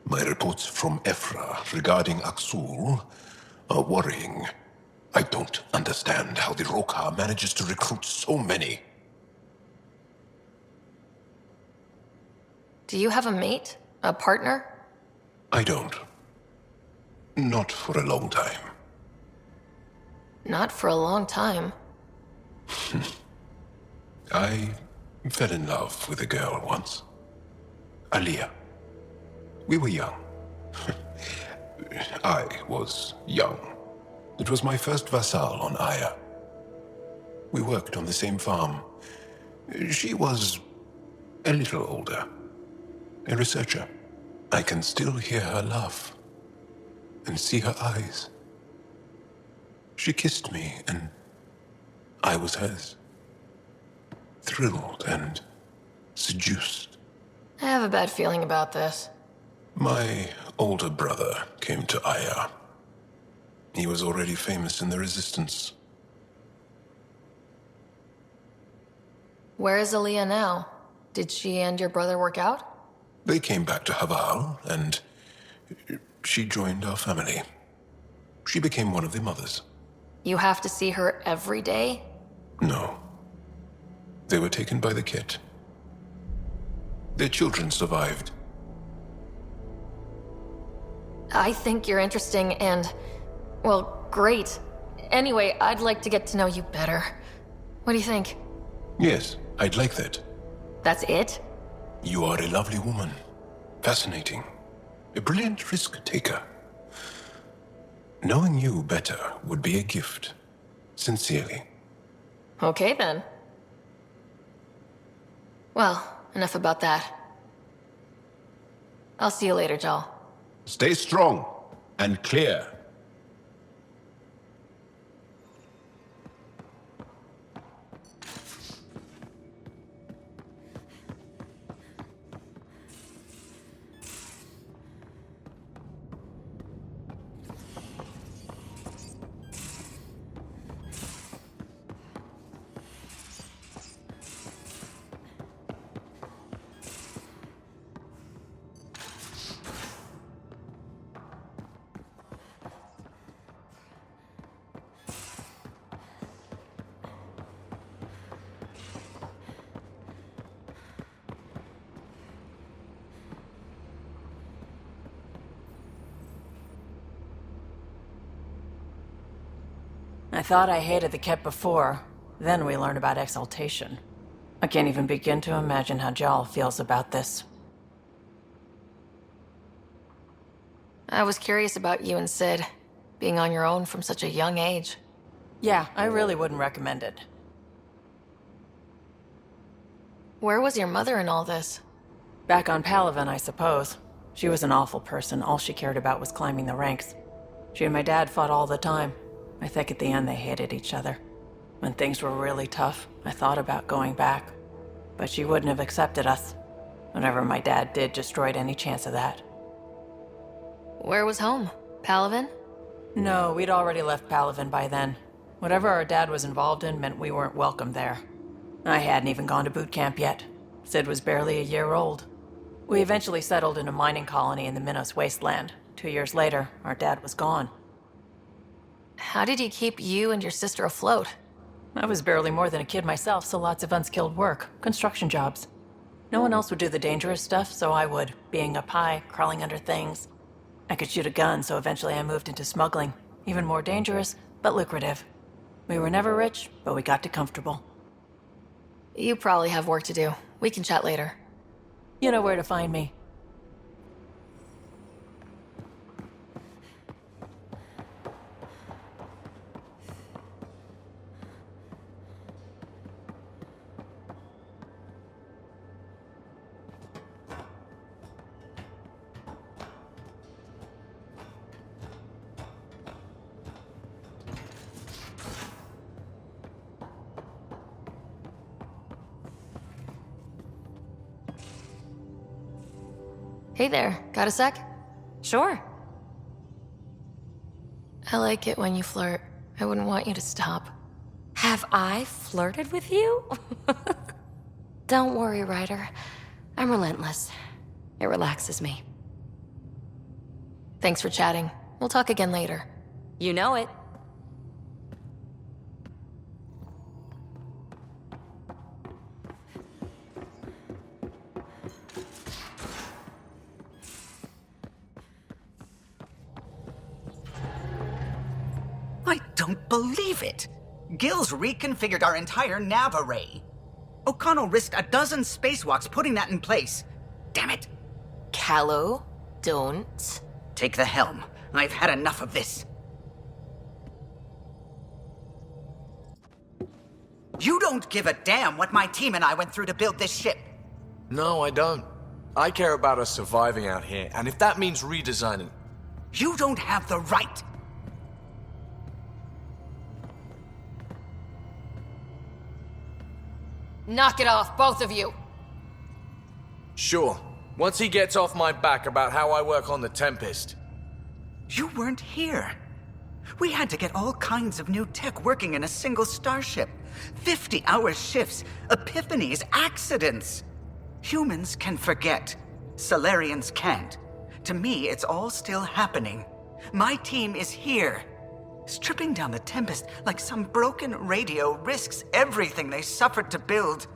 My reports from Ephra regarding Aksul are worrying. I don't understand how the Rokha manages to recruit so many. Do you have a mate? A partner? I don't. Not for a long time. Not for a long time. I fell in love with a girl once. Aliyah. We were young. I was young. It was my first vassal on Aya. We worked on the same farm. She was a little older. A researcher. I can still hear her laugh and see her eyes. She kissed me and I was hers. Thrilled and seduced. I have a bad feeling about this. My older brother came to Aya. He was already famous in the Resistance. Where is Aaliyah now? Did she and your brother work out? They came back to Haval, and she joined our family. She became one of the mothers. You have to see her every day? No. They were taken by the Ket. Their children survived. I think you're interesting and, well, great. Anyway, I'd like to get to know you better. What do you think? Yes, I'd like that. That's it? You are a lovely woman. Fascinating. A brilliant risk-taker. Knowing you better would be a gift. Sincerely. Okay then. Well, enough about that. I'll see you later, Jal. Stay strong and clear. I thought I hated the Ket before. Then we learned about exaltation. I can't even begin to imagine how Jal feels about this. I was curious about you and Sid, being on your own from such a young age. Yeah, I really wouldn't recommend it. Where was your mother in all this? Back on Palaven, I suppose. She was an awful person. All she cared about was climbing the ranks. She and my dad fought all the time. I think at the end they hated each other. When things were really tough, I thought about going back. But she wouldn't have accepted us. Whatever my dad did destroyed any chance of that. Where was home? Palaven? No, we'd already left Palaven by then. Whatever our dad was involved in meant we weren't welcome there. I hadn't even gone to boot camp yet. Sid was barely a year old. We eventually settled in a mining colony in the Minos wasteland. 2 years later, our dad was gone. How did he keep you and your sister afloat? I was barely more than a kid myself, so lots of unskilled work, construction jobs. No one else would do the dangerous stuff, so I would, being up high, crawling under things. I could shoot a gun, so eventually I moved into smuggling. Even more dangerous, but lucrative. We were never rich, but we got too comfortable. You probably have work to do. We can chat later. You know where to find me. Hey there, got a sec? Sure. I like it when you flirt. I wouldn't want you to stop. Have I flirted with you? Don't worry, Ryder. I'm relentless. It relaxes me. Thanks for chatting. We'll talk again later. You know it. I don't believe it! Gil's reconfigured our entire nav array. O'Connell risked a dozen spacewalks putting that in place. Damn it! Callow, don't. Take the helm. I've had enough of this. You don't give a damn what my team and I went through to build this ship. No, I don't. I care about us surviving out here, and if that means redesigning... You don't have the right. Knock it off, both of you! Sure, once he gets off my back about how I work on the Tempest. You weren't here. We had to get all kinds of new tech working in a single starship. 50-hour shifts, epiphanies, accidents. Humans can forget. Solarians can't. To me, it's all still happening. My team is here. Stripping down the Tempest like some broken radio risks everything they suffered to build.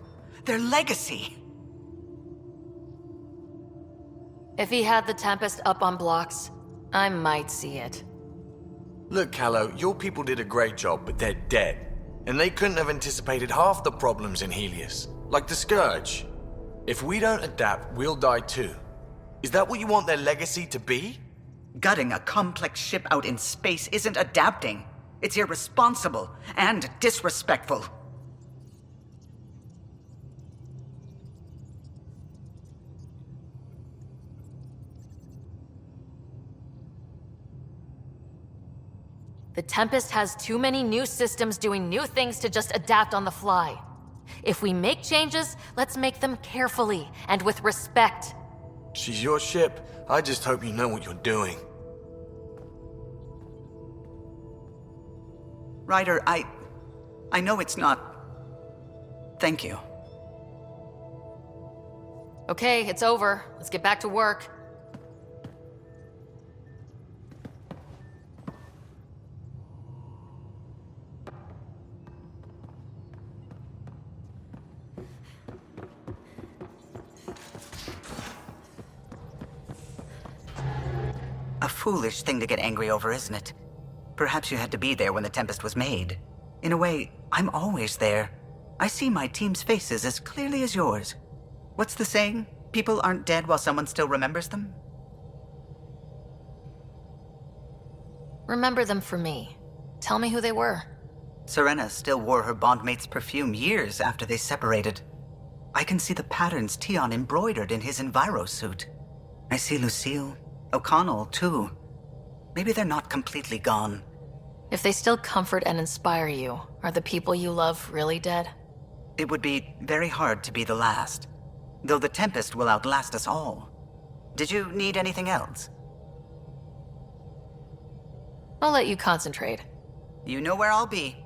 Their legacy. If he had the Tempest up on blocks, I might see it. Look, Callow, your people did a great job, but they're dead. And they couldn't have anticipated half the problems in Helios. Like the Scourge. If we don't adapt, we'll die too. Is that what you want their legacy to be? Gutting a complex ship out in space isn't adapting. It's irresponsible and disrespectful. The Tempest has too many new systems doing new things to just adapt on the fly. If we make changes, let's make them carefully and with respect. She's your ship. I just hope you know what you're doing. Ryder, I know it's not... Thank you. Okay, it's over. Let's get back to work. A foolish thing to get angry over, isn't it? Perhaps you had to be there when the Tempest was made. In a way, I'm always there. I see my team's faces as clearly as yours. What's the saying? People aren't dead while someone still remembers them? Remember them for me. Tell me who they were. Serena still wore her bondmate's perfume years after they separated. I can see the patterns Tion embroidered in his Enviro suit. I see Lucille, O'Connell, too. Maybe they're not completely gone. If they still comfort and inspire you, are the people you love really dead? It would be very hard to be the last. Though the Tempest will outlast us all. Did you need anything else? I'll let you concentrate. You know where I'll be.